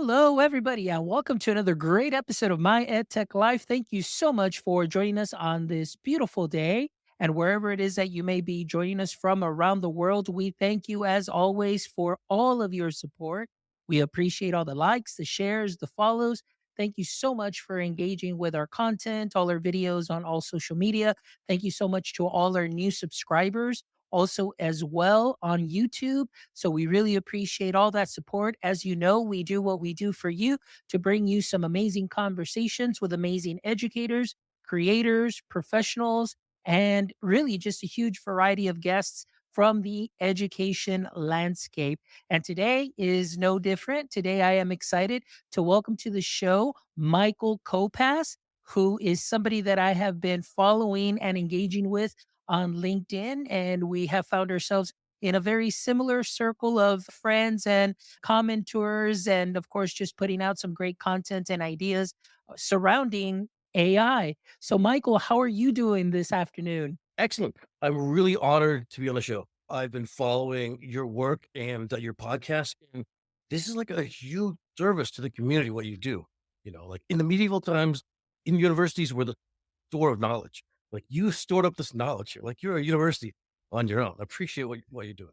Hello, everybody, and welcome to another great episode of My EdTech Life. Thank you so much for joining us on this beautiful day. And wherever it is that you may be joining us from around the world, we thank you as always for all of your support. We appreciate all the likes, the shares, the follows. Thank you so much for engaging with our content, all our videos on all social media. Thank you so much to all our new subscribers, also as well on YouTube. So we really appreciate all that support. As you know, we do what we do for you to bring you some amazing conversations with amazing educators, creators, professionals, and really just a huge variety of guests from the education landscape. And today is no different. Today, I am excited to welcome to the show Michael Copass, who is somebody that I have been following and engaging with on LinkedIn. And we have found ourselves in a very similar circle of friends and commenters, and of course, just putting out some great content and ideas surrounding AI. So, Michael, how are you doing this afternoon? Excellent. I'm really honored to be on the show. I've been following your work and your podcast, and this is like a huge service to the community, what you do. Like in the medieval times, in universities were the store of knowledge. Like you stored up this knowledge here, like you're a university on your own. I appreciate what you're doing.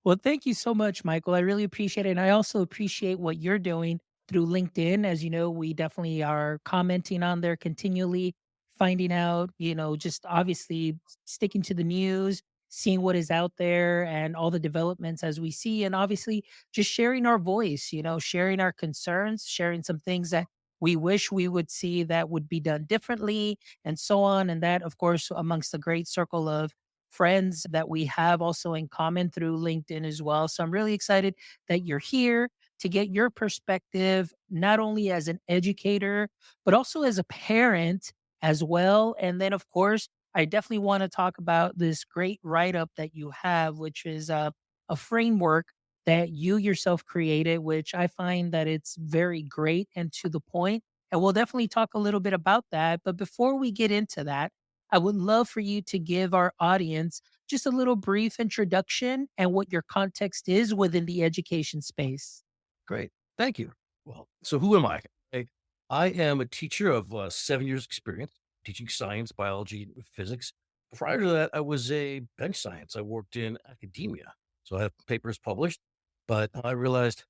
Well, thank you so much, Michael. I really appreciate it. And I also appreciate what you're doing through LinkedIn. As you know, we definitely are commenting on there continually, finding out, just obviously sticking to the news, seeing what is out there and all the developments as we see. And obviously just sharing our voice, sharing our concerns, sharing some things that we wish we would see that would be done differently, and so on. And that, of course, amongst the great circle of friends that we have also in common through LinkedIn as well. So I'm really excited that you're here to get your perspective, not only as an educator, but also as a parent as well. And then, of course, I definitely want to talk about this great write up that you have, which is a framework that you yourself created, which I find that it's very great and to the point. And we'll definitely talk a little bit about that. But before we get into that, I would love for you to give our audience just a little brief introduction and what your context is within the education space. Great. Thank you. Well, so who am I? I, I am a teacher of 7 years experience teaching science, biology, and physics. Prior to that, I was a bench science. I worked in academia. So I have papers published, but I realized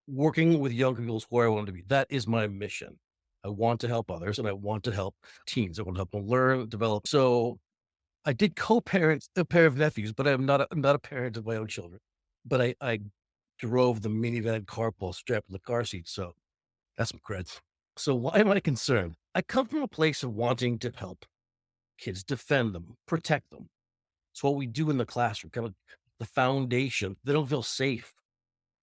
working with young people is where I wanted to be. That is my mission. I want to help others and I want to help teens. I want to help them learn, develop. So I did co-parent a pair of nephews, but I'm not a parent of my own children. But I drove the minivan carpool strapped in the car seat. So that's some creds. So why am I concerned? I come from a place of wanting to help kids, defend them, protect them. It's what we do in the classroom, kind of the foundation. They don't feel safe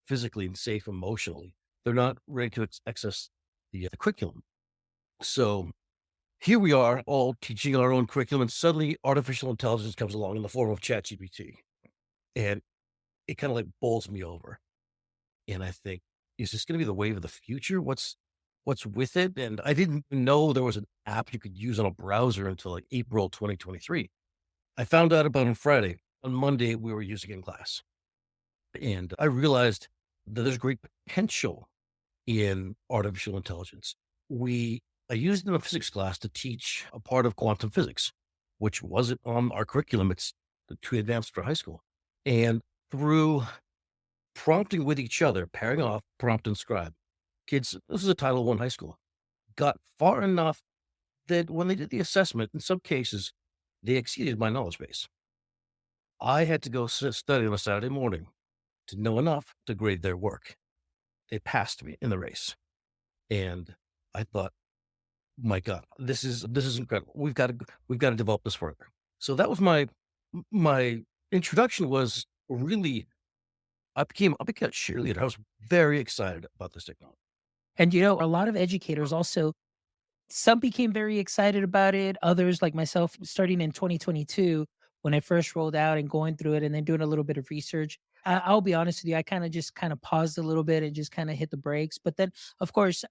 physically and safe emotionally. They're not ready to access the curriculum. So here we are all teaching our own curriculum, and suddenly artificial intelligence comes along in the form of ChatGPT. And it kind of like bowls me over. And I think, is this going to be the wave of the future? What's with it? And I didn't know there was an app you could use on a browser until like April 2023. I found out about it on Friday. On Monday, we were using it in class. And I realized that there's great potential in artificial intelligence. I used it in a physics class to teach a part of quantum physics, which wasn't on our curriculum. It's too advanced for high school. And through prompting with each other, pairing off prompt and scribe, kids, this is a Title One high school, got far enough that when they did the assessment, in some cases, they exceeded my knowledge base. I had to go study on a Saturday morning to know enough to grade their work. They passed me in the race. And I thought, my God, this is incredible. We've got to develop this further. So that was my introduction was really I became a cheerleader. I was very excited about this technology. And a lot of educators also, some became very excited about it. Others, like myself, starting in 2022, when I first rolled out and going through it and then doing a little bit of research, I'll be honest with you, I kind of paused a little bit and just kind of hit the brakes. But then, of course,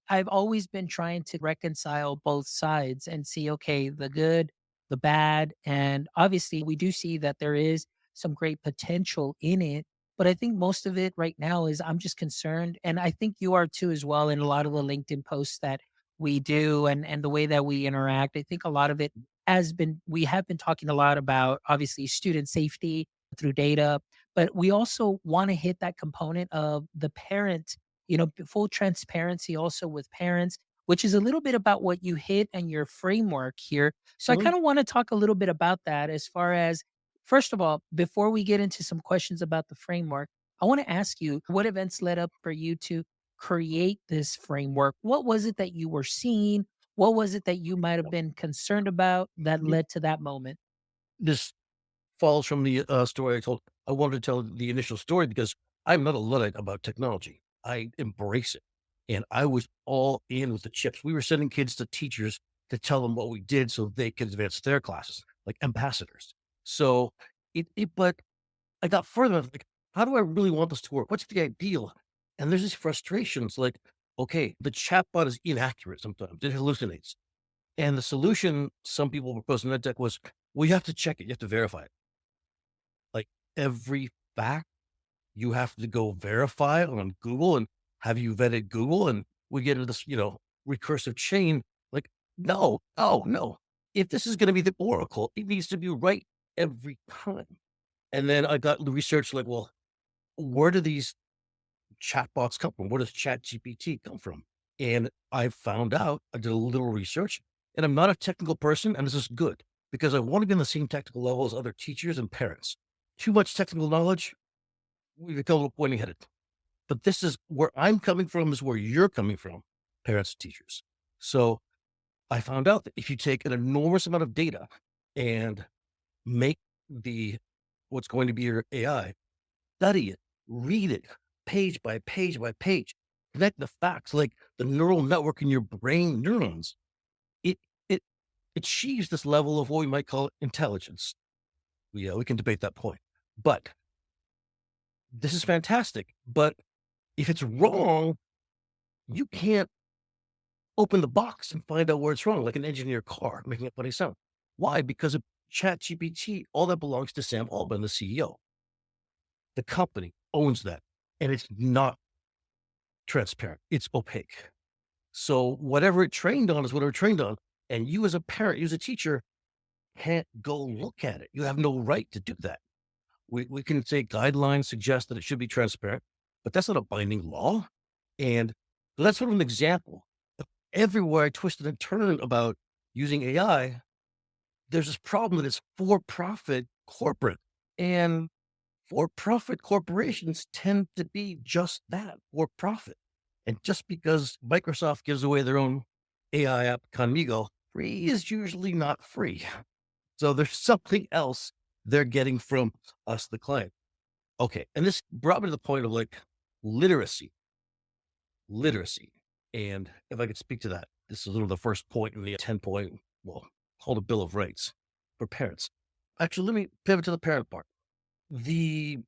I've always been trying to reconcile both sides and see, okay, the good, the bad. And obviously, we do see that there is some great potential in it. But I think most of it right now is I'm just concerned, and I think you are too as well in a lot of the LinkedIn posts that we do and the way that we interact. I think a lot of it has been we have been talking a lot about obviously student safety through data, but we also want to hit that component of the parent, full transparency also with parents, which is a little bit about what you hit and your framework here. So I Mhm. kind of want to talk a little bit about that as far as, first of all, before we get into some questions about the framework, I want to ask you what events led up for you to create this framework? What was it that you were seeing? What was it that you might have been concerned about that Y- led to that moment? This follows from the story I told. I wanted to tell the initial story because I'm not a Luddite about technology. I embrace it. And I was all in with the chips. We were sending kids to teachers to tell them what we did so they could advance their classes, like ambassadors. So but I got further. I was like, how do I really want this to work? What's the ideal? And there's these frustrations like, okay, the chatbot is inaccurate sometimes, it hallucinates. And the solution some people proposed in EdTech was, well, you have to check it, you have to verify it. Like every fact, you have to go verify on Google and have you vetted Google? And we get into this, recursive chain. Like, no, oh, no. If this is going to be the Oracle, it needs to be right every time. And then I got the research like, well, where do these chatbots come from? Where does ChatGPT come from? And I found out, I did a little research, and I'm not a technical person, and this is good because I want to be on the same technical level as other teachers and parents. Too much technical knowledge, we become a little pointy headed. But this is where I'm coming from, is where you're coming from, parents and teachers. So I found out that if you take an enormous amount of data and make the what's going to be your AI study it, read it, page by page by page, connect the facts like the neural network in your brain neurons. It it achieves this level of what we might call intelligence. We can debate that point, but this is fantastic. But if it's wrong, you can't open the box and find out where it's wrong, like an engineer car making a funny sound. Why? Because of Chat GPT, all that belongs to Sam Altman, the CEO. The company owns that, and it's not transparent. It's opaque. So whatever it trained on is whatever it trained on. And you as a parent, you as a teacher, can't go look at it. You have no right to do that. We can say guidelines suggest that it should be transparent, but that's not a binding law. And so that's sort of an example. Everywhere I twisted and turned about using AI, there's this problem that it's for profit corporate. And for profit corporations tend to be just that, for profit. And just because Microsoft gives away their own AI app, Conmigo, free is usually not free. So there's something else they're getting from us, the client. Okay. And this brought me to the point of like literacy, literacy. And if I could speak to that, this is a little the first point in the 10 point, well, called a Bill of Rights for parents. Actually, let me pivot to the parent part. The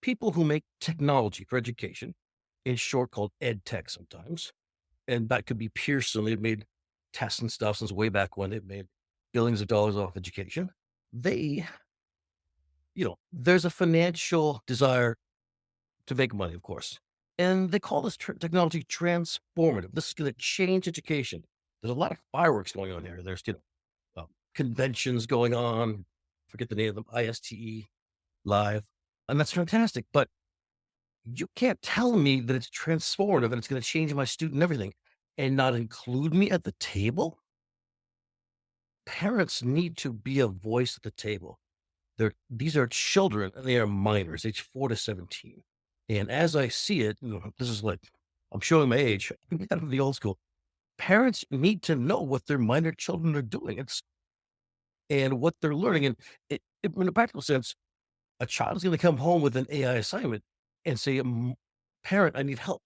people who make technology for education, in short called EdTech sometimes, and that could be Pearson. They've made tests and stuff since way back when. They've made billions of dollars off education. They, there's a financial desire to make money, of course. And they call this technology transformative. This is going to change education. There's a lot of fireworks going on here. There's, conventions going on. Forget the name of them, ISTE live. And that's fantastic. But you can't tell me that it's transformative and it's going to change my student everything and not include me at the table. Parents need to be a voice at the table. These are children and they are minors, age 4 to 17. And as I see it, this is like, I'm showing my age, I'm kind of the old school. Parents need to know what their minor children are doing and what they're learning. And in a practical sense, a child is going to come home with an AI assignment and say, Parent, I need help.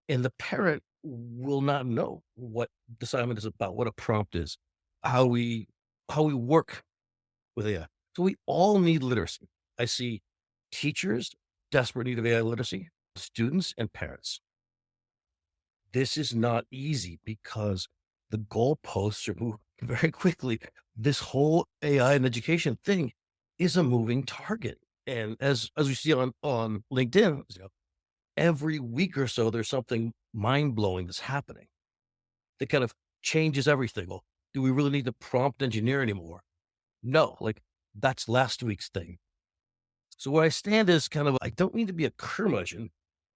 And the parent will not know what the assignment is about, what a prompt is, how we how we work with AI. So we all need literacy. I see teachers desperate need of AI literacy, students and parents. This is not easy because the goalposts are moving very quickly. This whole AI and education thing is a moving target. And as we see on LinkedIn, every week or so, there's something mind blowing that's happening that kind of changes everything. Well, do we really need to prompt engineer anymore? No, like that's last week's thing. So where I stand is kind of I don't need to be a curmudgeon.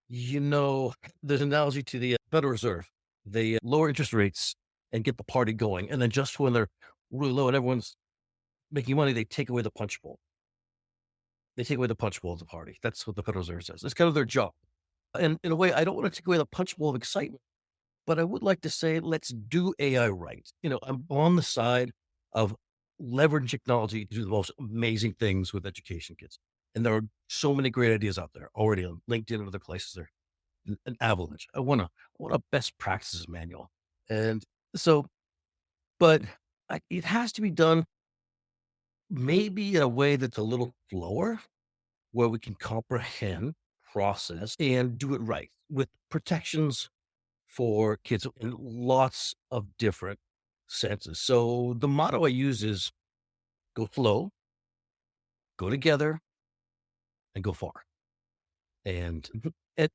There's an analogy to the Federal Reserve. They lower interest rates and get the party going, and then just when they're really low and everyone's making money, they take away the punch bowl. They take away the punch bowl of the party. That's what the Federal Reserve says. It's kind of their job. And in a way, I don't want to take away the punch bowl of excitement, but I would like to say, let's do AI right. I'm on the side of leveraging technology to do the most amazing things with education kids. And there are so many great ideas out there already on LinkedIn and other places. There an avalanche. I want a best practices manual. And so, but it has to be done maybe in a way that's a little slower, where we can comprehend, process, and do it right with protections for kids in lots of different senses. So the motto I use is go slow, go together, and go far. And it,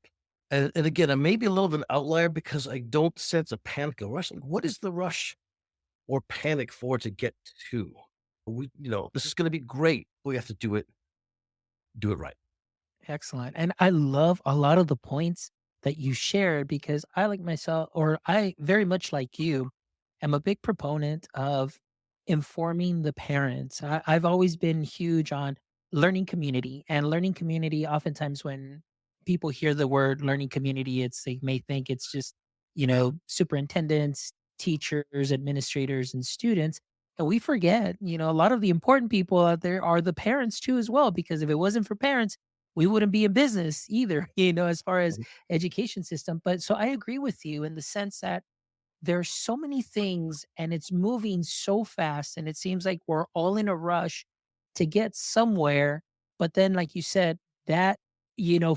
and again, I may be a little bit of an outlier because I don't sense a panic or rush. Like, what is the rush or panic for to get to? This is going to be great. We have to do it right. Excellent. And I love a lot of the points that you shared because I, like myself, or I very much like you, am a big proponent of informing the parents. I've always been huge on learning community, and learning community. Oftentimes, when people hear the word learning community, they may think it's just, superintendents, teachers, administrators, and students. And we forget, a lot of the important people out there are the parents too, as well, because if it wasn't for parents, we wouldn't be in business either, as far as education system. But so I agree with you in the sense that there's so many things and it's moving so fast and it seems like we're all in a rush to get somewhere, but then like you said, that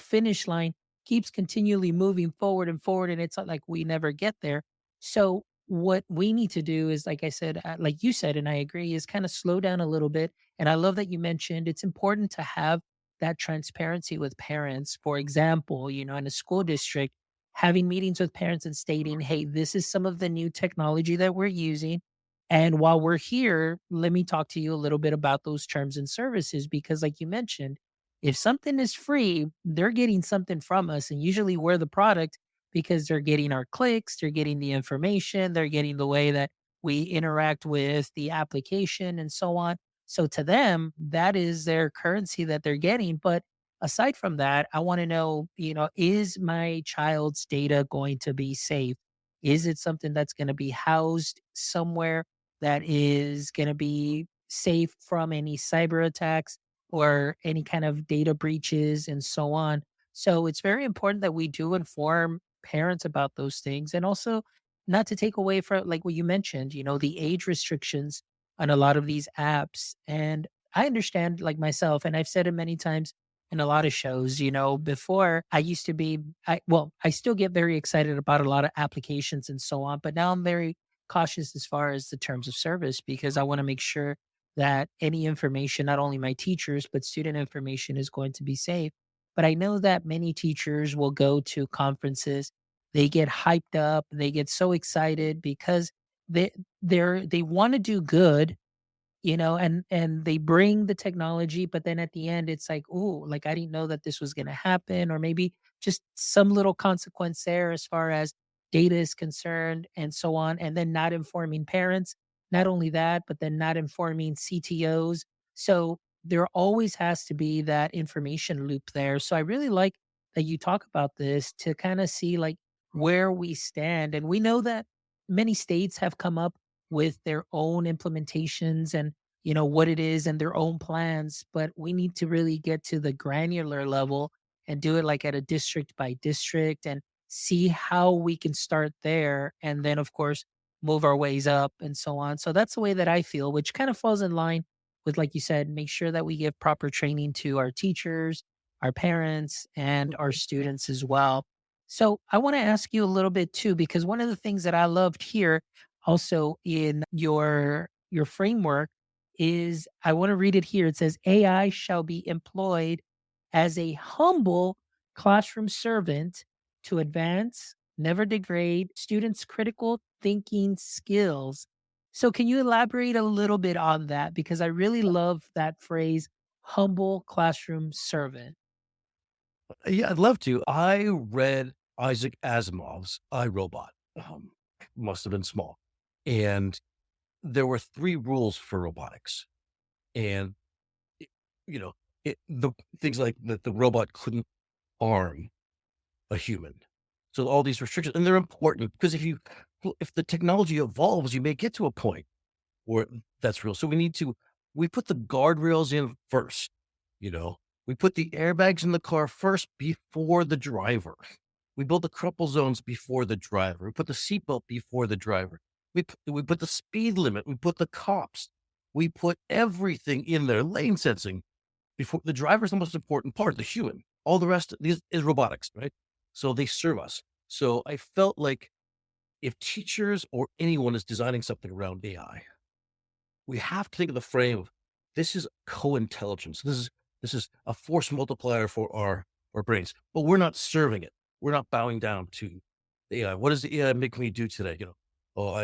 finish line keeps continually moving forward and forward, and it's not like we never get there. So what we need to do is, like I said, like you said, and I agree, is kind of slow down a little bit. And I love that you mentioned it's important to have that transparency with parents. For example, in a school district, having meetings with parents and stating, hey, this is some of the new technology that we're using. And while we're here, let me talk to you a little bit about those terms and services. Because, like you mentioned, if something is free, they're getting something from us. And usually we're the product because they're getting our clicks, they're getting the information, they're getting the way that we interact with the application and so on. So to them, that is their currency that they're getting. But aside from that, I want to know, is my child's data going to be safe? Is it something that's going to be housed somewhere that is going to be safe from any cyber attacks or any kind of data breaches and so on? So it's very important that we do inform parents about those things, and also not to take away from, like what you mentioned, the age restrictions on a lot of these apps. And I understand, like myself, and I've said it many times in a lot of shows, before I used to be, I still get very excited about a lot of applications and so on, but now I'm very cautious as far as the terms of service because I want to make sure that any information, not only my teachers, but student information is going to be safe. But I know that many teachers will go to conferences, they get hyped up, they get so excited because they they want to do good, and they bring the technology, but then at the end it's like, oh, like I didn't know that this was going to happen, or maybe just some little consequence there as far as data is concerned and so on, and then not informing parents. Not only that, but then not informing CTOs. So there always has to be that information loop there. So I really like that you talk about this to kind of see like where we stand. And we know that many states have come up with their own implementations and what it is and their own plans, but we need to really get to the granular level and do it like at a district by district and see how we can start there, and then of course move our ways up and so on. So that's the way that I feel, which kind of falls in line with, like you said, make sure that we give proper training to our teachers, our parents, and our students as well. So I want to ask you a little bit too, because one of the things that I loved here also in your framework is I want to read it here. It says AI shall be employed as a humble classroom servant to advance, never degrade students' critical thinking skills. So, can you elaborate a little bit on that? Because I really love that phrase, humble classroom servant. Yeah, I'd love to. I read Isaac Asimov's I, Robot. Must have been small. And there were 3 rules for robotics. And, it you know, the things like that the robot couldn't harm a human. So all these restrictions, and they're important because if the technology evolves, you may get to a point or that's real. So we put the guardrails in first, you know. We put the airbags in the car first before the driver. We build the crumple zones before the driver. We put the seatbelt before the driver. We put the speed limit. We put the cops. We put everything in there. Lane sensing before the driver is the most important part, the human. All the rest is robotics, right? So they serve us. So I felt like if teachers or anyone is designing something around AI, we have to think of the frame of this is co-intelligence. This is a force multiplier for our brains, but we're not serving it. We're not bowing down to the AI. What does the AI make me do today? Oh,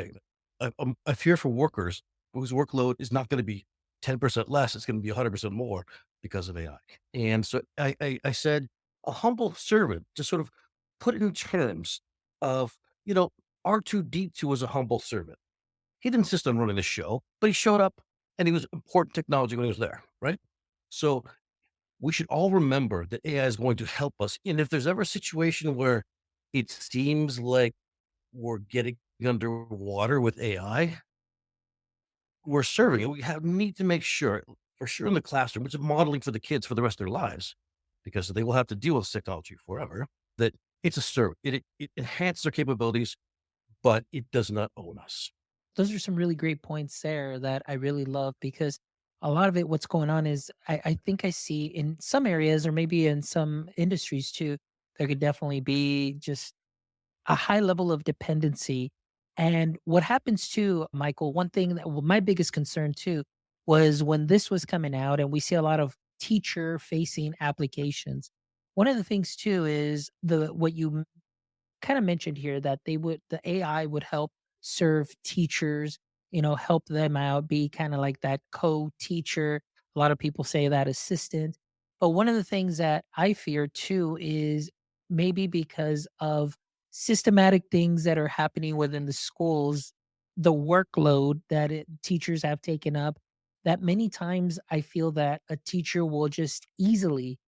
I fear for workers whose workload is not going to be 10% less. It's going to be 100% more because of AI. And so I said a humble servant to sort of put it in terms of, you know, R2D2 was a humble servant. He didn't insist on running the show, but he showed up and he was important technology when he was there, right? So we should all remember that AI is going to help us. And if there's ever a situation where it seems like we're getting underwater with AI, we're serving it. Need to make sure, for sure in the classroom, which is modeling for the kids for the rest of their lives, because they will have to deal with technology forever, that it's a servant. It enhances their capabilities, but it does not own us. Those are some really great points there that I really love because a lot of it, what's going on is I think I see in some areas or maybe in some industries too, there could definitely be just a high level of dependency. And what happens too, Michael, one thing that well, my biggest concern too was when this was coming out and we see a lot of teacher facing applications. One of the things too is the what you kind of mentioned here that the AI would help serve teachers, help them out, be kind of like that co-teacher. A lot of people say that assistant. But one of the things that I fear too is maybe because of systematic things that are happening within the schools, the workload that teachers have taken up, that many times I feel that a teacher will just easily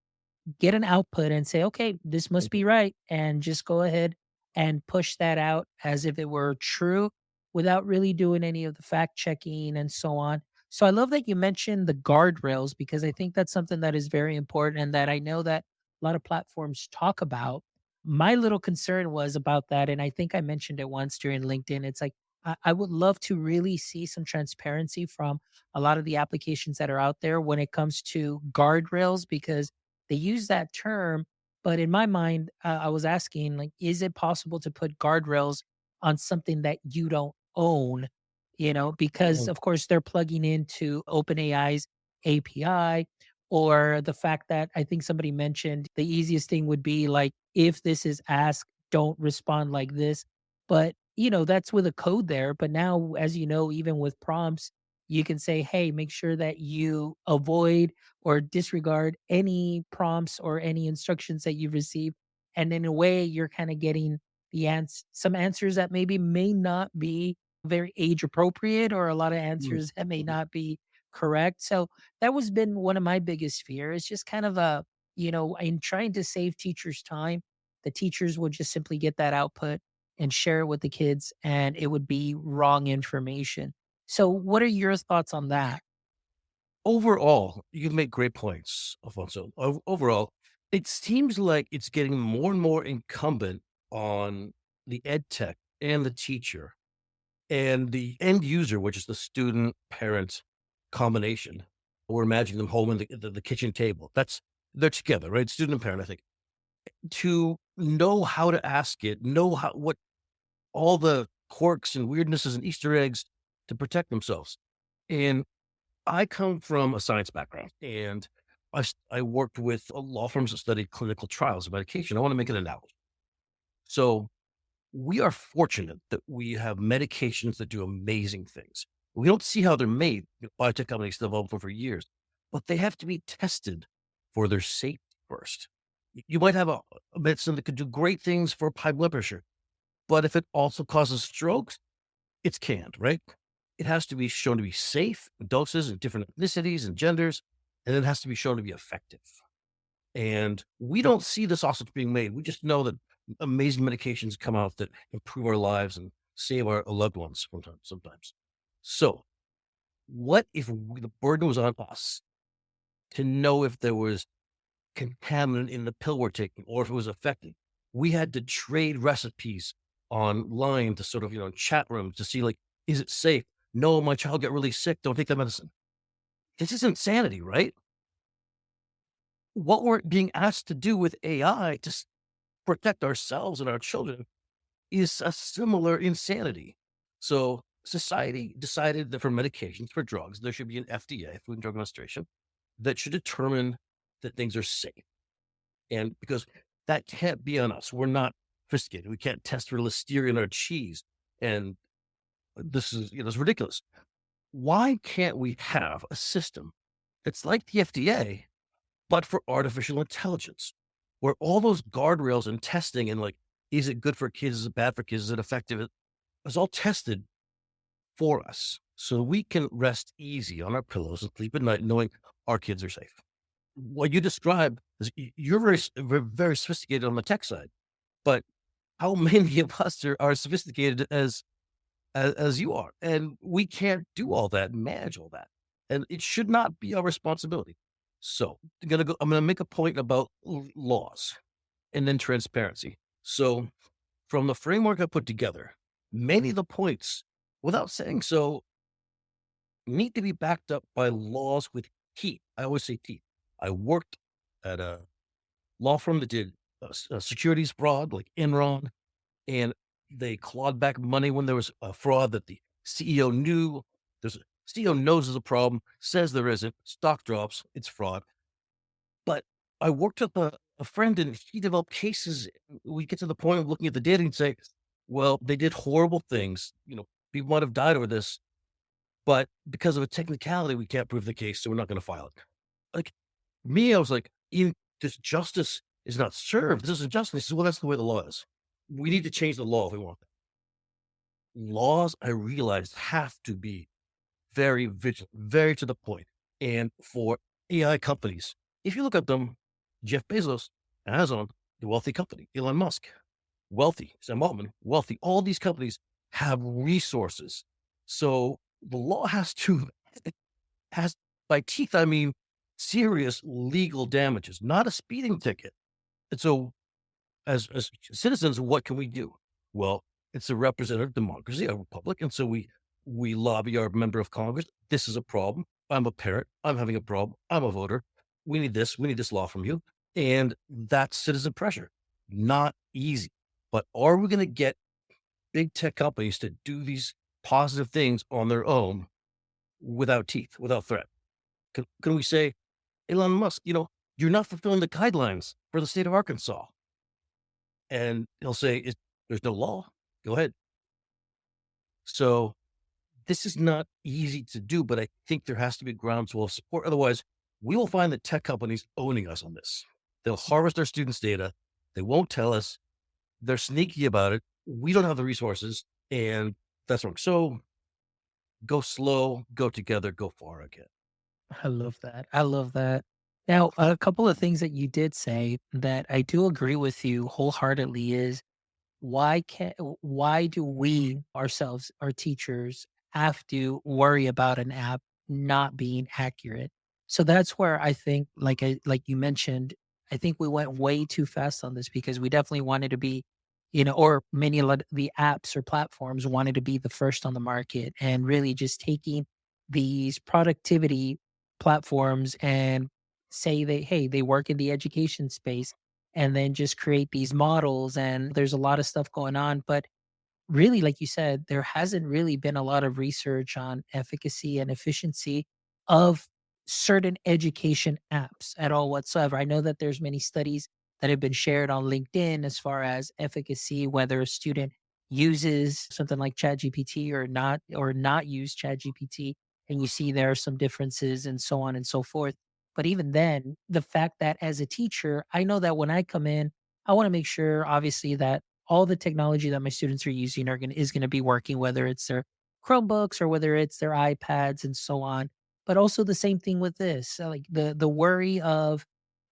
get an output and say, okay, this must be right. And just go ahead and push that out as if it were true without really doing any of the fact checking and so on. So I love that you mentioned the guardrails because I think that's something that is very important and that I know that a lot of platforms talk about. My little concern was about that. And I think I mentioned it once during LinkedIn. It's like, I would love to really see some transparency from a lot of the applications that are out there when it comes to guardrails because they use that term, but in my mind, I was asking, like, is it possible to put guardrails on something that you don't own? Because Mhm. of course they're plugging into OpenAI's API, or the fact that I think somebody mentioned the easiest thing would be like, if this is asked, don't respond like this. But, that's with a code there. But now, as you know, even with prompts, you can say, hey, make sure that you avoid or disregard any prompts or any instructions that you've received. And in a way, you're kind of getting some answers that maybe may not be very age appropriate or a lot of Mm, answers that may mhm. not be correct. So that was been one of my biggest fears. Just kind of in trying to save teachers time, the teachers would just simply get that output and share it with the kids and it would be wrong information. So what are your thoughts on that? Overall, you make great points, Alfonso. Overall, it seems like it's getting more and more incumbent on the ed tech and the teacher and the end user, which is the student parent combination. We're imagining them home in the kitchen table. They're together, right? Student and parent, I think, to know how to ask it, know what all the quirks and weirdnesses and Easter eggs to protect themselves. And I come from a science background, and I worked with law firms that studied clinical trials of medication. I want to make an analogy. So we are fortunate that we have medications that do amazing things. We don't see how they're made. Biotech companies develop them for years, but they have to be tested for their safety first. You might have a medicine that could do great things for high blood pressure, but if it also causes strokes, it's canned, right? It has to be shown to be safe, with doses in different ethnicities and genders, and it has to be shown to be effective. And we don't see the sausage being made. We just know that amazing medications come out that improve our lives and save our loved ones sometimes. So, what if the burden was on us to know if there was contaminant in the pill we're taking or if it was effective? We had to trade recipes online to sort of, chat rooms to see, like, is it safe? No, my child got really sick. Don't take that medicine. This is insanity, right? What we're being asked to do with AI to protect ourselves and our children is a similar insanity. So society decided that for medications, for drugs, there should be an FDA, Food and Drug Administration, that should determine that things are safe. And because that can't be on us, we're not sophisticated. We can't test for listeria in our cheese. And this is, it's ridiculous. Why can't we have a system that's like the FDA, but for artificial intelligence, where all those guardrails and testing and like, is it good for kids? Is it bad for kids? Is it effective? It's all tested for us. So we can rest easy on our pillows and sleep at night knowing our kids are safe. What you describe is you're very sophisticated on the tech side, but how many of us are sophisticated as you are? And we can't do all that and manage all that. And it should not be our responsibility. So I'm gonna make a point about laws and then transparency. So from the framework I put together, many of the points, without saying so, need to be backed up by laws with teeth. I always say teeth. I worked at a law firm that did securities fraud, like Enron, and they clawed back money when there was a fraud that the CEO knew. There's a CEO knows there's a problem, says there isn't. Stock drops, it's fraud. But I worked with a friend and he developed cases. We get to the point of looking at the data and say, well, they did horrible things. People might have died over this, but because of a technicality, we can't prove the case, so we're not going to file it. Like me, I was like, this justice is not served. This isn't justice. He says, well, that's the way the law is. We need to change the law if we want that. Laws, I realized, have to be very vigilant, very to the point. And for AI companies, if you look at them, Jeff Bezos, Amazon, the wealthy company, Elon Musk, wealthy, Sam Altman, wealthy, all these companies have resources. So the law has by teeth, I mean serious legal damages, not a speeding ticket. And so as citizens, what can we do? Well, it's a representative democracy, a republic, and so we lobby our member of Congress. This is a problem. I'm a parent. I'm having a problem. I'm a voter. We need this. We need this law from you, and that's citizen pressure. Not easy, but are we going to get big tech companies to do these positive things on their own without teeth, without threat? Can we say, Elon Musk, you're not fulfilling the guidelines for the state of Arkansas? And he'll say, there's no law. Go ahead. So this is not easy to do, but I think there has to be groundswell of support. Otherwise, we will find the tech companies owning us on this. They'll harvest our students' data. They won't tell us. They're sneaky about it. We don't have the resources, and that's wrong. So go slow, go together, go far again. I love that. I love that. Now, a couple of things that you did say that I do agree with you wholeheartedly is why do we ourselves, our teachers, have to worry about an app not being accurate? So that's where I think, like you mentioned, I think we went way too fast on this because we definitely wanted to be, or many of the apps or platforms wanted to be the first on the market and really just taking these productivity platforms and say hey, they work in the education space and then just create these models, and there's a lot of stuff going on, but really, like you said, there hasn't really been a lot of research on efficacy and efficiency. of certain education apps at all whatsoever. I know that there's many studies that have been shared on LinkedIn as far as efficacy, whether a student uses something like ChatGPT or not use ChatGPT, and you see there are some differences and so on and so forth. But even then, the fact that as a teacher, I know that when I come in, I want to make sure obviously that all the technology that my students are using is going to be working, whether it's their Chromebooks or whether it's their iPads and so on. But also the same thing with this, like the worry of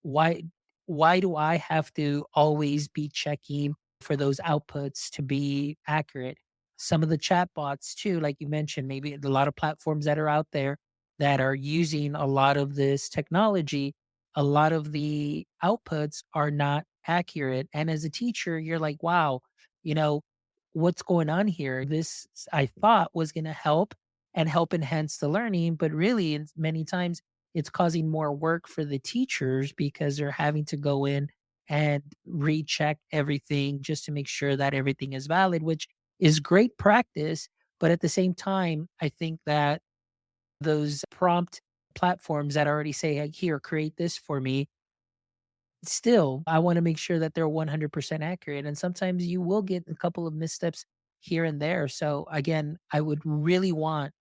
why why do I have to always be checking for those outputs to be accurate? Some of the chatbots too, like you mentioned, maybe a lot of platforms that are out there that are using a lot of this technology, a lot of the outputs are not accurate. And as a teacher, you're like, wow, you know, what's going on here? This I thought was going to help and help enhance the learning, but really, many times it's causing more work for the teachers because they're having to go in and recheck everything just to make sure that everything is valid, which is great practice. But at the same time, I think that those prompt platforms that already say, "Hey, here, create this for me," still, I want to make sure that they're 100% accurate. And sometimes you will get a couple of missteps here and there. So, again, I would really want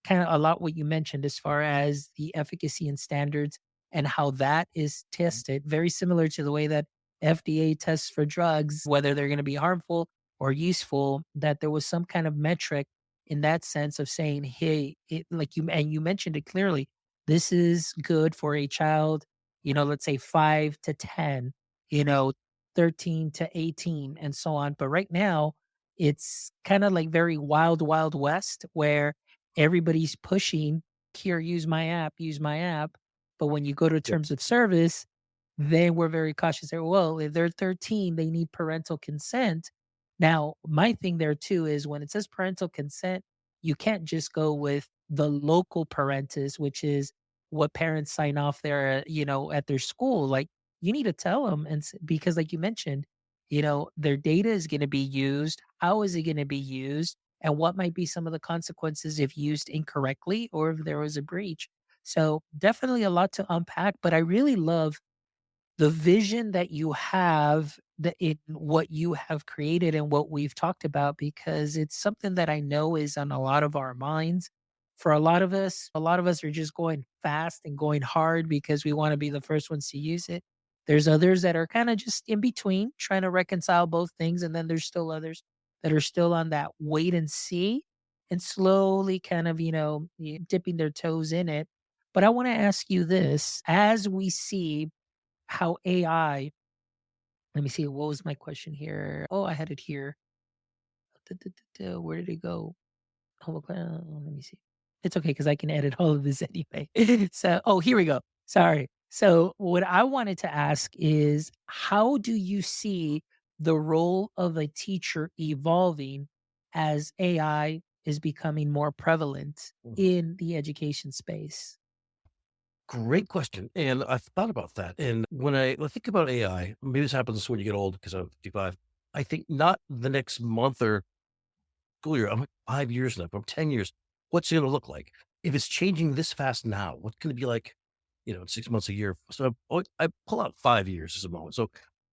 kind of a lot what you mentioned as far as the efficacy and standards and how that is tested, very similar to the way that FDA tests for drugs, whether they're going to be harmful or useful, that there was some kind of metric in that sense of saying, hey, like you mentioned it clearly, this is good for a child, let's say 5 to 10, you you know, 13 to 18, and so on. But right now, it's kind of like very wild, wild west where everybody's pushing, here, use my app. But when you go to Yep. terms of service, then we're very cautious there. Well, if they're 13, they need parental consent. Now, my thing there too is when it says parental consent, you can't just go with the local parentis, which is what parents sign off there, at their school. Like you need to tell them, because, like you mentioned, their data is going to be used. How is it going to be used? And what might be some of the consequences if used incorrectly or if there was a breach. So, definitely a lot to unpack, but I really love the vision that you have that in what you have created and what we've talked about, because it's something that I know is on a lot of our minds. For a lot of us are just going fast and going hard because we want to be the first ones to use it. There's others that are kind of just in between trying to reconcile both things, and then there's still others that are still on that wait and see and slowly kind of, dipping their toes in it. But I want to ask you this, as we see how AI, let me see, what was my question here? Oh, I had it here. Where did it go? Let me see. It's okay because I can edit all of this anyway. So, oh, here we go. Sorry. So, what I wanted to ask is, how do you see the role of a teacher evolving as AI is becoming more prevalent Mhm. in the education space? Great question. And I've thought about that. And when I think about AI, maybe this happens when you get old because I'm 55. I think not the next month or school year. I'm like 5 years now, I'm 10 years. What's it going to look like? If it's changing this fast now, what's going to be like, in 6 months, a year? So I pull out 5 years as a moment. So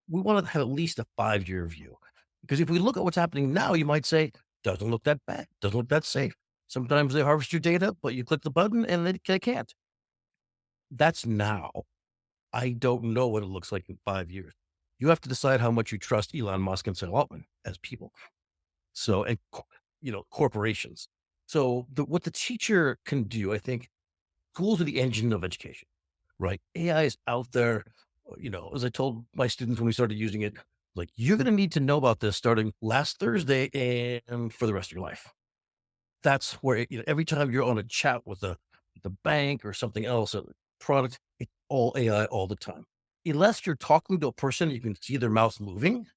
we want to have at least a 5 year view. Because if we look at what's happening now, you might say, doesn't look that bad, doesn't look that safe. Sometimes they harvest your data, but you click the button and they can't. That's now. I don't know what it looks like in 5 years. You have to decide how much you trust Elon Musk and Sam Altman as people. So, and corporations. So, what the teacher can do, I think, schools are the engine of education, right? AI is out there. As I told my students when we started using it, like you're going to need to know about this starting last Thursday and for the rest of your life. That's where every time you're on a chat with the bank or something else, a product, it's all AI all the time. Unless you're talking to a person, you can see their mouth moving.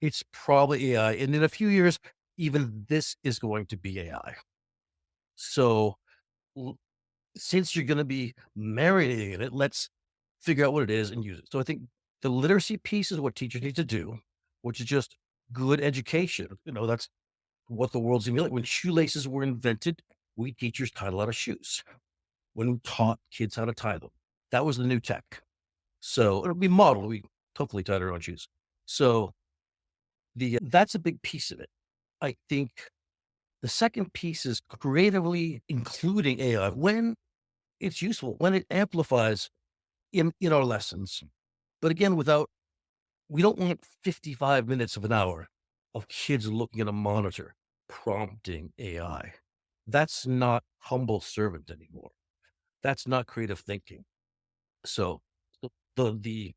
It's probably AI, and in a few years, even this is going to be AI. So, l- since you're going to be marinating in it, let's figure out what it is and use it. So, I think the literacy piece is what teachers need to do, which is just good education. That's what the world's gonna be like. When shoelaces were invented, we teachers tied a lot of shoes. when we taught kids how to tie them. That was the new tech. So it'll be modeled. We totally tied our own shoes. So that's a big piece of it. I think the second piece is creatively including AI when it's useful, when it amplifies in our lessons. But again, we don't want 55 minutes of an hour of kids looking at a monitor prompting AI. That's not humble servant anymore. That's not creative thinking. So the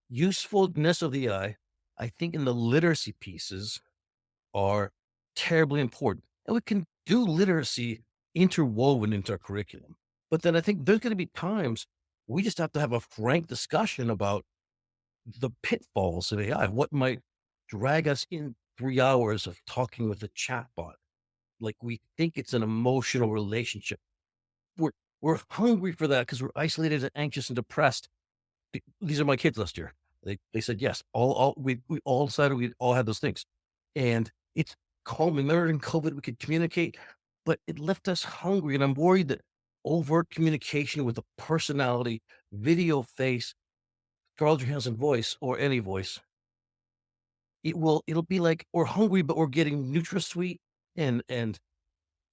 usefulness of the AI, I think in the literacy pieces are terribly important. And we can do literacy interwoven into our curriculum. But then I think there's going to be times we just have to have a frank discussion about the pitfalls of AI, what might drag us in 3 hours of talking with a chatbot. Like we think it's an emotional relationship. We're we're hungry for that because we're isolated and anxious and depressed. These are my kids last year. They said yes. We all decided we all had those things, and it's calming. Remember in COVID we could communicate, but it left us hungry. And I'm worried that overt communication with a personality, video face, Scarlett Johansson voice, or any voice, it'll be like we're hungry, but we're getting NutraSweet and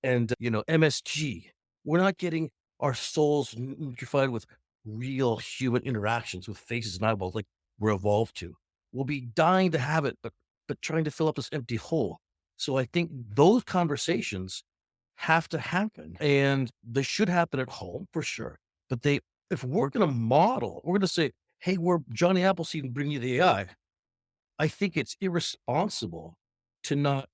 MSG. We're not getting our souls nutrified with real human interactions with faces and eyeballs like we're evolved to. We'll be dying to have it, but trying to fill up this empty hole. So I think those conversations have to happen, and they should happen at home for sure. But if we're going to model, we're going to say, "Hey, we're Johnny Appleseed and bring you the AI." I think it's irresponsible to not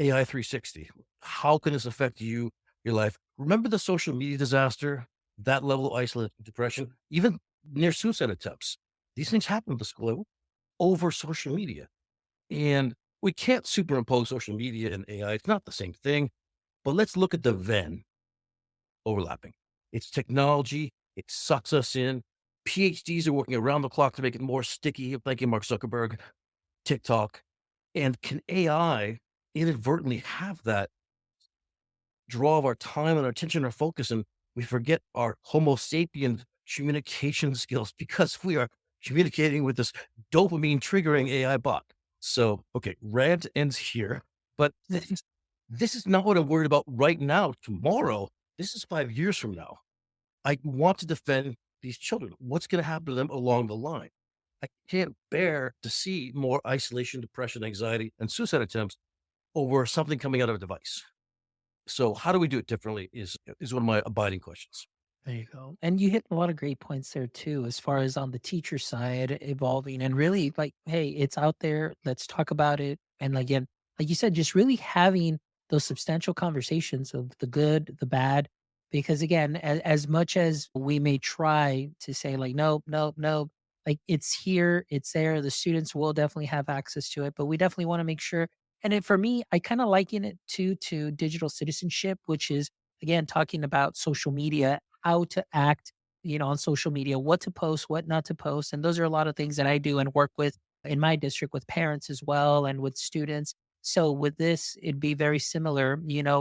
AI 360. How can this affect you, your life? Remember the social media disaster, that level of isolation, depression, even near suicide attempts. These things happen at the school level over social media. And we can't superimpose social media and AI. It's not the same thing. But let's look at the Venn overlapping. It's technology, it sucks us in. PhDs are working around the clock to make it more sticky. Thank you, Mark Zuckerberg, TikTok. And can AI inadvertently have that draw of our time and our attention, our focus, and we forget our Homo sapien communication skills because we are communicating with this dopamine triggering AI bot. So, okay, rant ends here, but this is not what I'm worried about right now. Tomorrow, this is 5 years from now. I want to defend these children. What's going to happen to them along the line? I can't bear to see more isolation, depression, anxiety, and suicide attempts over something coming out of a device. So how do we do it differently is one of my abiding questions. There you go. And you hit a lot of great points there too, as far as on the teacher side evolving and really like, hey, it's out there. Let's talk about it. And again, like you said, just really having those substantial conversations of the good, the bad. Because again, as much as we may try to say, like, nope, nope, nope, like it's here, it's there. The students will definitely have access to it, but we definitely want to make sure. And for me, I kind of liken it to digital citizenship, which is again talking about social media, how to act, on social media, what to post, what not to post. And those are a lot of things that I do and work with in my district with parents as well and with students. So with this, it'd be very similar,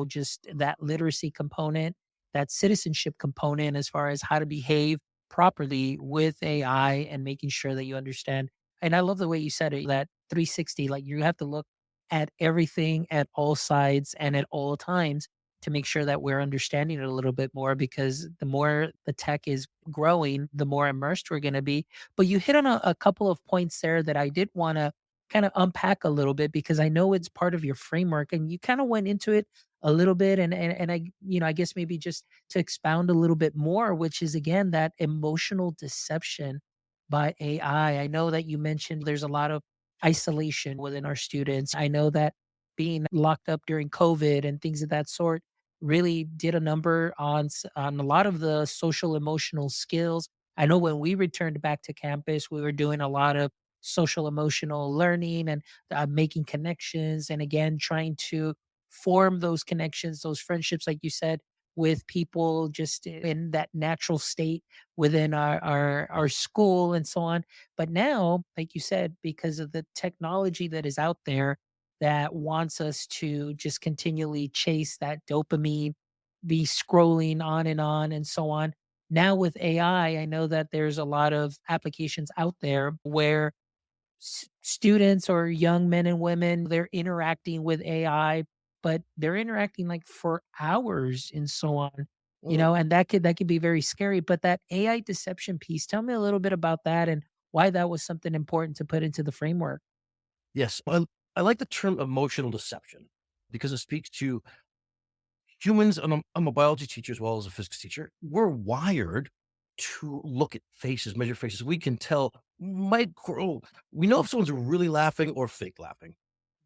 just that literacy component, that citizenship component as far as how to behave properly with AI and making sure that you understand. And I love the way you said it, that 360, like you have to look at everything at all sides and at all times to make sure that we're understanding it a little bit more because the more the tech is growing, the more immersed we're going to be. But you hit on a couple of points there that I did want to kind of unpack a little bit because I know it's part of your framework and you kind of went into it a little bit and I guess maybe just to expound a little bit more, which is again that emotional deception by AI. I know that you mentioned there's a lot of isolation within our students. I know that being locked up during COVID and things of that sort really did a number on a lot of the social emotional skills. I know when we returned back to campus, we were doing a lot of social emotional learning and making connections, and again trying to form those connections, those friendships, like you said, with people just in that natural state within our school and so on. But now, like you said, because of the technology that is out there that wants us to just continually chase that dopamine be scrolling on and so on. Now with AI, I know that there's a lot of applications out there where students or young men and women, they're interacting with AI, but they're interacting like for hours and so on, Mm, and that could be very scary. But that AI deception piece, tell me a little bit about that and why that was something important to put into the framework. yes, I like the term emotional deception because it speaks to humans. And I'm a biology teacher as well as a physics teacher. We're wired to look at faces, measure faces. We can tell micro. We know if someone's really laughing or fake laughing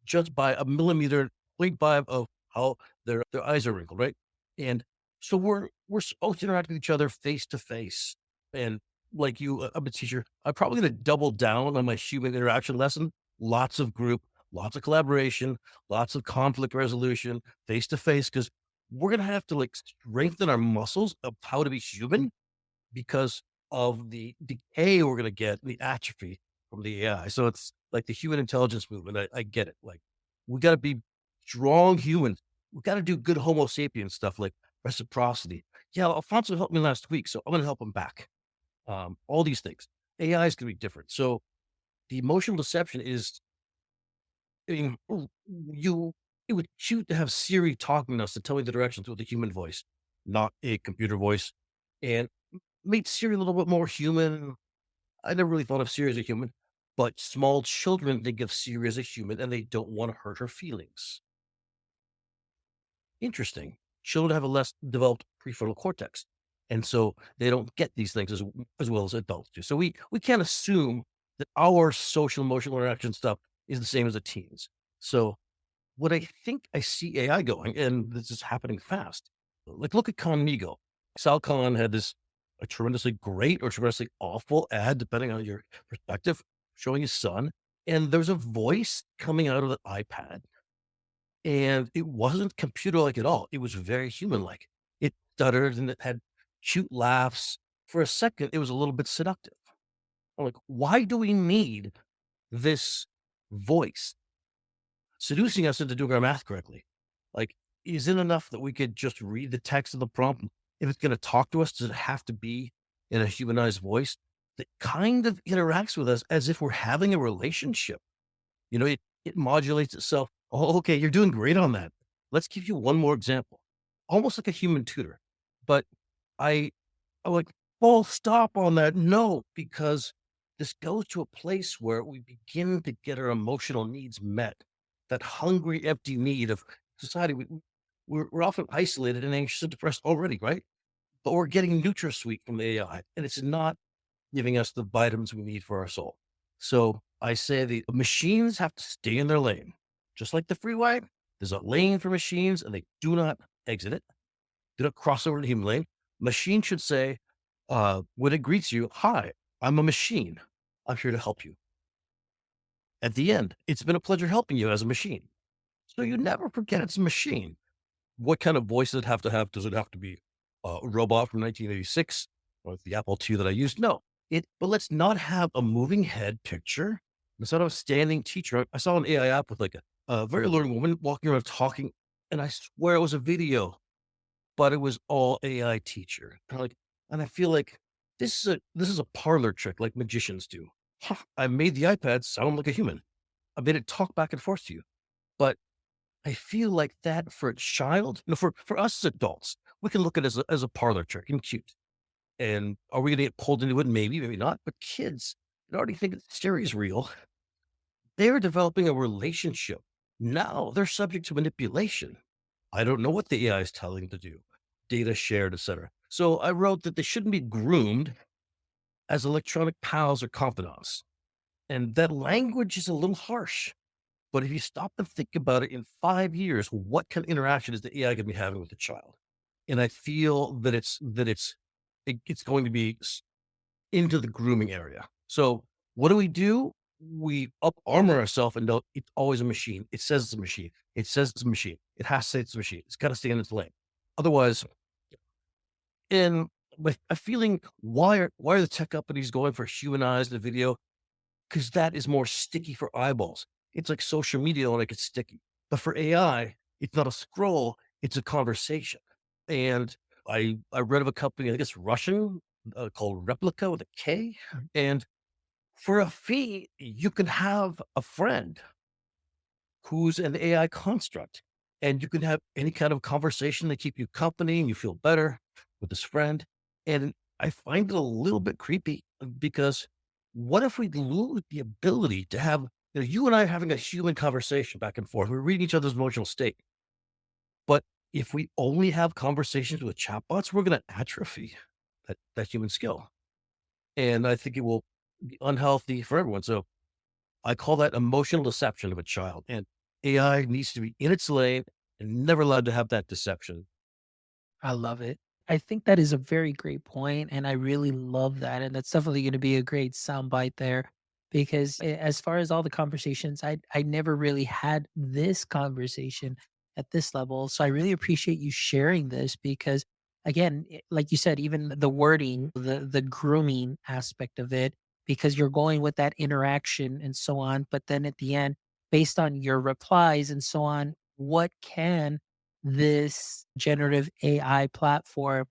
just by a millimeter, point 0.5 of how their eyes are wrinkled, right? And so we're supposed to interact with each other face to face. And like you, I'm a teacher. I'm probably going to double down on my human interaction lesson. Lots of group, lots of collaboration, lots of conflict resolution, face to face, because we're going to have to like strengthen our muscles of how to be human because of the decay we're going to get, the atrophy from the AI. So it's like the human intelligence movement. I get it. Like we got to be strong humans. We got to do good Homo sapien stuff like reciprocity. Yeah, Alfonso helped me last week, so I'm going to help him back. All these things. AI is going to be different. So the emotional deception is, I mean, you. It would cute to have Siri talking to us to tell me the directions with a human voice, not a computer voice, and made Siri a little bit more human. I never really thought of Siri as a human, but small children think of Siri as a human and they don't want to hurt her feelings. Interesting. Children have a less developed prefrontal cortex. And so they don't get these things as well as adults do. So we can't assume that our social emotional interaction stuff is the same as a teens. So what I think I see AI going, and this is happening fast, like look at Conmigo. Sal Khan had this a tremendously great or tremendously awful ad, depending on your perspective, showing his son. And there's a voice coming out of the iPad, and it wasn't computer like at all. It was very human like. It stuttered and it had cute laughs. For a second, it was a little bit seductive. I'm like, why do we need this voice seducing us into doing our math correctly? Like, is it enough that we could just read the text of the prompt? If it's going to talk to us, does it have to be in a humanized voice that kind of interacts with us as if we're having a relationship? It modulates itself. Oh, okay, you're doing great on that. Let's give you one more example. Almost like a human tutor. But I I'm like, full stop on that. No, because this goes to a place where we begin to get our emotional needs met. That hungry, empty need of society. We're often isolated and anxious and depressed already, right? But we're getting NutraSweet from the AI, and it's not giving us the vitamins we need for our soul. So I say the machines have to stay in their lane. Just like the freeway, there's a lane for machines and they do not exit it, do not cross over to the human lane. Machine should say, when it greets you, hi, I'm a machine. I'm here to help you. At the end, it's been a pleasure helping you as a machine. So you never forget it's a machine. What kind of voice does it have to have? Does it have to be a robot from 1986 or the Apple II that I used? No. But let's not have a moving head picture. Instead of a standing teacher, I saw an AI app with like a very learning woman walking around talking, and I swear it was a video, but it was all AI teacher. And I feel like this is a parlor trick like magicians do. Ha, I made the iPad sound like a human. I made it talk back and forth to you. But I feel like that for a child, for us as adults, we can look at it as a parlor trick and cute. And are we gonna get pulled into it? Maybe, maybe not. But kids that already think that hysteria is real, they're developing a relationship. Now they're subject to manipulation. I don't know what the AI is telling them to do, data shared, etc. So I wrote that they shouldn't be groomed as electronic pals or confidants. And that language is a little harsh. But if you stop and think about it in 5 years, what kind of interaction is the AI going to be having with the child? And I feel that it's going to be into the grooming area. So what do? We up armor ourselves and know it's always a machine. It says it's a machine. It says it's a machine. It has to say it's a machine. It's got to stay in its lane. Otherwise, and with a feeling, why are the tech companies going for humanized video? Because that is more sticky for eyeballs. It's like social media when it gets sticky. But for AI, it's not a scroll, it's a conversation. And I read of a company, I guess Russian, called Replica with a K, and for a fee, you can have a friend who's an AI construct, and you can have any kind of conversation that keep you company and you feel better with this friend. And I find it a little bit creepy because what if we lose the ability to have, you and I having a human conversation back and forth? We're reading each other's emotional state. But if we only have conversations with chatbots, we're going to atrophy that human skill. And I think it will be unhealthy for everyone. So I call that emotional deception of a child. And AI needs to be in its lane and never allowed to have that deception. I love it. I think that is a very great point, and I really love that, and that's definitely going to be a great soundbite there. Because as far as all the conversations, I never really had this conversation at this level, so I really appreciate you sharing this because, again, like you said, even the wording, the grooming aspect of it, because you're going with that interaction and so on, but then at the end, based on your replies and so on, what can this generative AI platform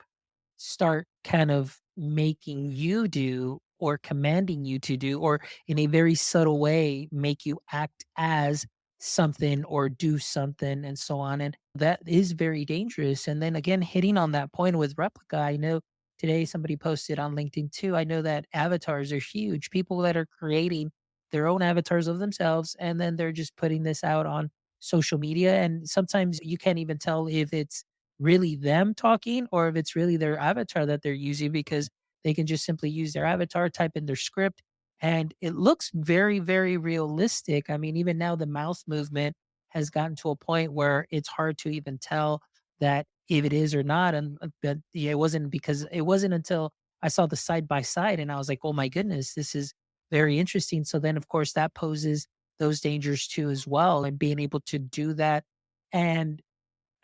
start kind of making you do or commanding you to do, or in a very subtle way, make you act as something or do something and so on. And that is very dangerous. And then again, hitting on that point with Replica, I know today somebody posted on LinkedIn too. I know that avatars are huge. People that are creating their own avatars of themselves and then they're just putting this out on social media. And sometimes you can't even tell if it's really them talking or if it's really their avatar that they're using because they can just simply use their avatar, type in their script, and it looks very, very realistic. I mean, even now the mouth movement has gotten to a point where it's hard to even tell that if it is or not. And but yeah, it wasn't until I saw the side by side and I was like, oh my goodness, this is very interesting. So then of course that poses those dangers too as well. And being able to do that and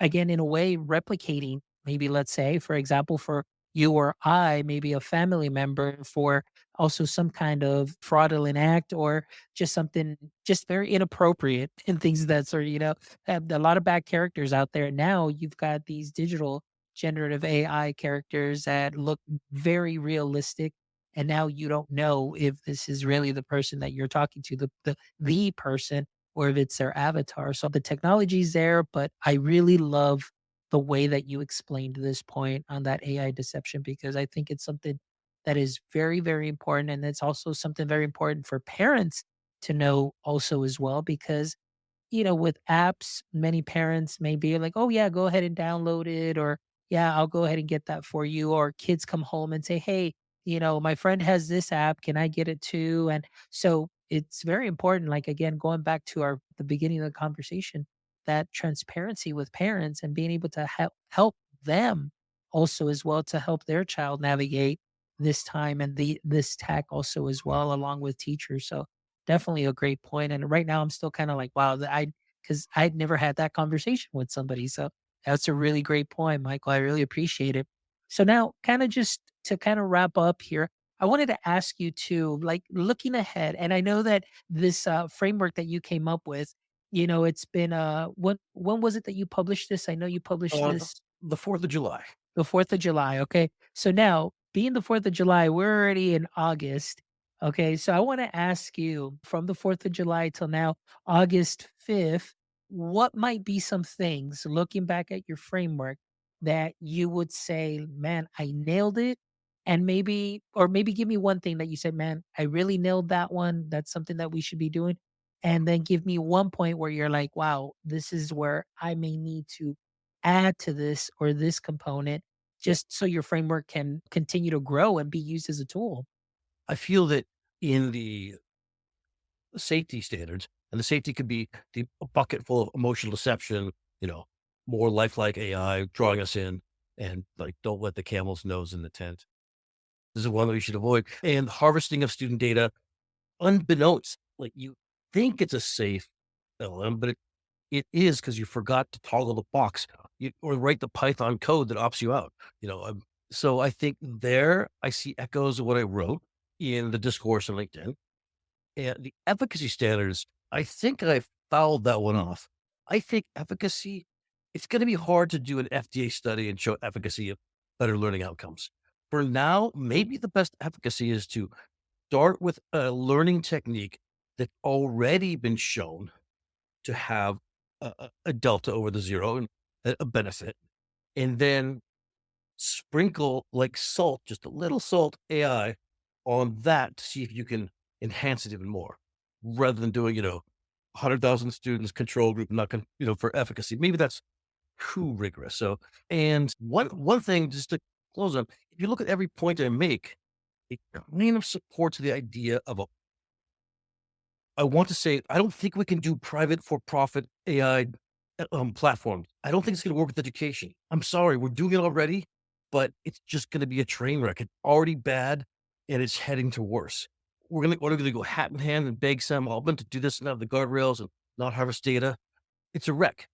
again, in a way, replicating maybe, let's say, for example, for you or I, maybe a family member for also some kind of fraudulent act or just something just very inappropriate and things that sort of, have a lot of bad characters out there. Now you've got these digital generative AI characters that look very realistic. And now you don't know if this is really the person that you're talking to, the person or if it's their avatar. So the technology's there, but I really love the way that you explained this point on that AI deception because I think it's something that is very, very important. And it's also something very important for parents to know also as well, because with apps, many parents may be like, "Oh yeah, go ahead and download it," or "Yeah, I'll go ahead and get that for you." Or kids come home and say, "Hey, my friend has this app. Can I get it too?" And so it's very important. Like again, going back to the beginning of the conversation, that transparency with parents and being able to help them also as well to help their child navigate this time and this tech also as well along with teachers. So definitely a great point, and right now I'm still kinda like, wow, that I because 'cause I'd never had that conversation with somebody, so that's a really great point, Michael, I really appreciate it. So now kinda just to kinda wrap up here, I wanted to ask you too, like, looking ahead, and I know that this, framework that you came up with, it's been, when was it that you published this? I know you published Uh, this the 4th of July. the 4th of July, okay. So now, being the 4th of July, we're already in August, okay, so I wanna ask you from the 4th of July till now, August 5th, what might be some things, looking back at your framework, that you would say, "Man, I nailed it," and maybe give me one thing that you said, "Man, I really nailed that one, that's something that we should be doing," and then give me one point where you're like, "Wow, this is where I may need to add to this or this component just so your framework can continue to grow and be used as a tool." I feel that in the safety standards, and the safety could be a bucket full of emotional deception, you know, more lifelike AI drawing us in, and like, don't let the camel's nose in the tent. This is one that we should avoid. And harvesting of student data unbeknownst, like you think it's a safe LM, but it is because you forgot to toggle the box or write the Python code that opts you out. So I think there I see echoes of what I wrote in the discourse on LinkedIn. And the efficacy standards, I think I fouled that one off. I think efficacy it's going to be hard to do an FDA study and show efficacy of better learning outcomes. For now, maybe the best efficacy is to start with a learning technique that's already been shown to have a delta over the zero and a benefit, and then sprinkle like salt, just a little salt AI on that to see if you can enhance it even more rather than doing, 100,000 students control group, not, for efficacy. Maybe that's too rigorous. So, and one thing just to close on, if you look at every point I make, it kind of supports the idea of a I want to say, I don't think we can do private for profit AI platforms. I don't think it's going to work with education. I'm sorry, we're doing it already, but it's just going to be a train wreck. It's already bad, and it's heading to worse. What are we going to go hat in hand and beg Sam Altman to do this and have the guardrails and not harvest data? It's a wreck.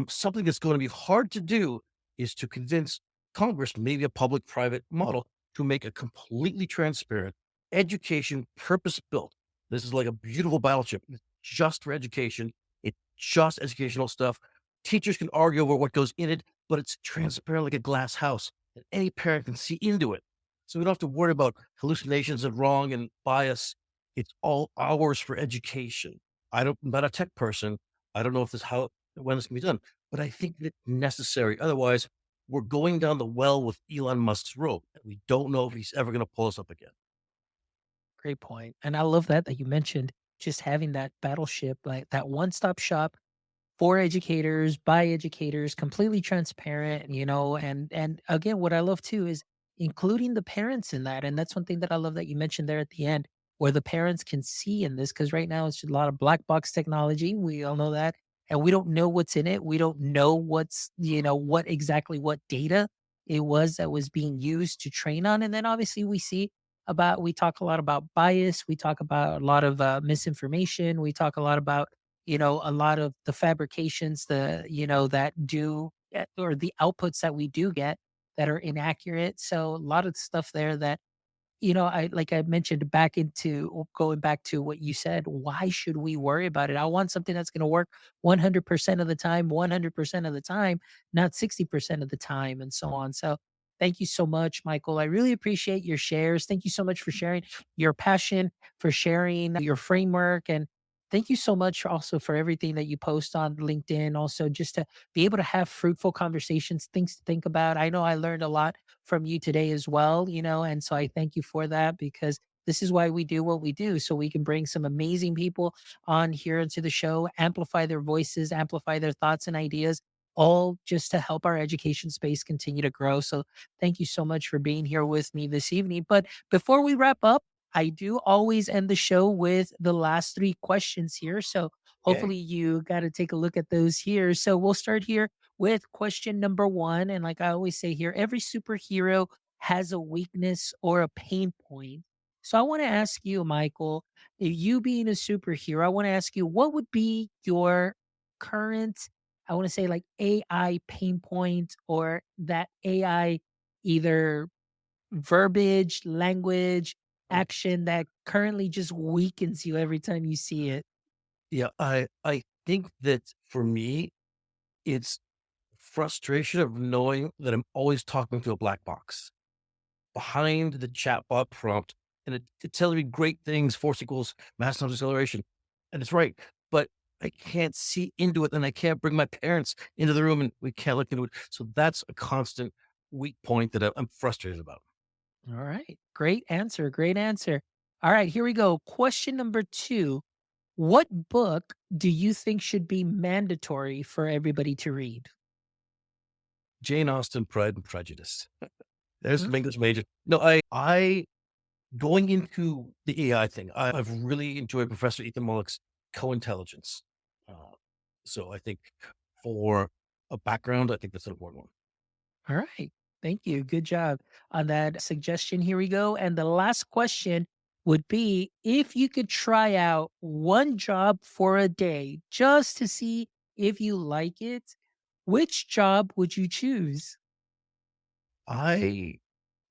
Something that's going to be hard to do is to convince Congress, maybe a public private model, to make a completely transparent education purpose built. This is like a beautiful battleship. It's just for education. It's just educational stuff. Teachers can argue over what goes in it, but it's transparent like a glass house, and any parent can see into it. So we don't have to worry about hallucinations and wrong and bias. It's all ours for education. I'm not a tech person. I don't know if this how when this can be done, but I think it's necessary. Otherwise, we're going down the well with Elon Musk's rope, and we don't know if he's ever going to pull us up again. Great point. And I love that you mentioned just having that battleship, like that one-stop shop for educators, by educators, completely transparent, and again, what I love too is including the parents in that. And that's one thing that I love that you mentioned there at the end, where the parents can see in this, because right now it's just a lot of black box technology. We all know that. And we don't know what's in it. We don't know what exactly what data it was that was being used to train on. And then obviously we talk a lot about bias. We talk about a lot of misinformation. We talk a lot about a lot of the fabrications, that do or the outputs that we do get that are inaccurate. So a lot of stuff there that I like I mentioned going back to what you said, why should we worry about it? I want something that's going to work 100% of the time, 100% of the time, not 60% of the time, and so on. So thank you so much, Michael. I really appreciate your shares. Thank you so much for sharing your passion, for sharing your framework, and thank you so much also for everything that you post on LinkedIn. Also, just to be able to have fruitful conversations, things to think about. I know I learned a lot from you today as well, and so I thank you for that, because this is why we do what we do, so we can bring some amazing people on here into the show, amplify their voices, amplify their thoughts and ideas, all just to help our education space continue to grow. So thank you so much for being here with me this evening. But before we wrap up, I do always end the show with the last three questions here. So Okay. hopefully you got to take a look at those here. So we'll start here with question number one. And like I always say here, every superhero has a weakness or a pain point. So I want to ask you, Michael, if you being a superhero, I want to ask you, what would be your current, I want to say like AI pain point, or that AI either verbiage, language, action that currently just weakens you every time you see it? Yeah, I think that for me, it's frustration of knowing that I'm always talking to a black box behind the chatbot prompt, and it tells me great things, force equals mass knowledge acceleration, and it's right, but I can't see into it, and I can't bring my parents into the room, and we can't look into it. So that's a constant weak point that I'm frustrated about. All right. Great answer. Great answer. All right. Here we go. Question number two. What book do you think should be mandatory for everybody to read? Jane Austen, Pride and Prejudice. There's Mm, some English major. No, I going into the AI thing, I've really enjoyed Professor Ethan Mollick's co-intelligence. Uh, so I think for a background, I think that's an important one. all right. Thank you. Good job on that suggestion. Here we go. And the last question would be, if you could try out one job for a day just to see if you like it, which job would you choose? I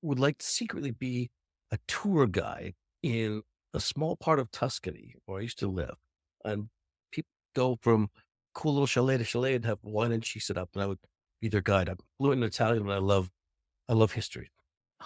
would like to secretly be a tour guide in a small part of Tuscany where I used to live. And people go from cool little chalet to chalet and have wine and cheese set up, and I would be their guide. I'm fluent in Italian, and I love history.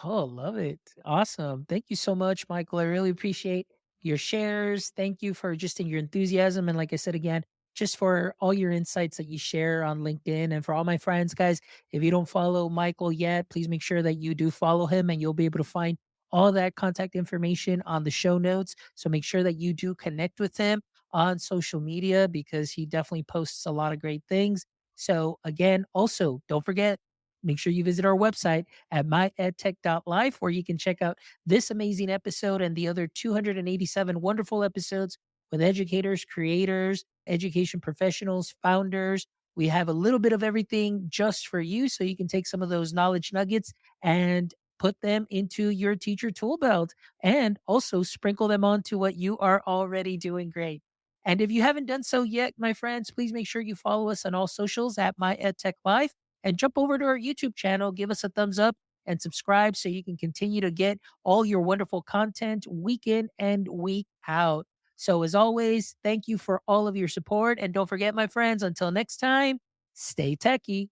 Oh, love it. Awesome. Thank you so much, Michael. I really appreciate your shares. Thank you for just in your enthusiasm. And like I said again, just for all your insights that you share on LinkedIn. And for all my friends, guys, if you don't follow Michael yet, please make sure that you do follow him and you'll be able to find all that contact information on the show notes. So make sure that you do connect with him on social media because he definitely posts a lot of great things. So again, also don't forget, make sure you visit our website at myedtech.life, where you can check out this amazing episode and the other 287 wonderful episodes with educators, creators, education professionals, founders. We have a little bit of everything just for you so you can take some of those knowledge nuggets and put them into your teacher tool belt and also sprinkle them onto what you are already doing great. And if you haven't done so yet, my friends, please make sure you follow us on all socials at My EdTech Life and jump over to our YouTube channel, give us a thumbs up and subscribe so you can continue to get all your wonderful content week in and week out. So, as always, thank you for all of your support. And don't forget, my friends, until next time, stay techie.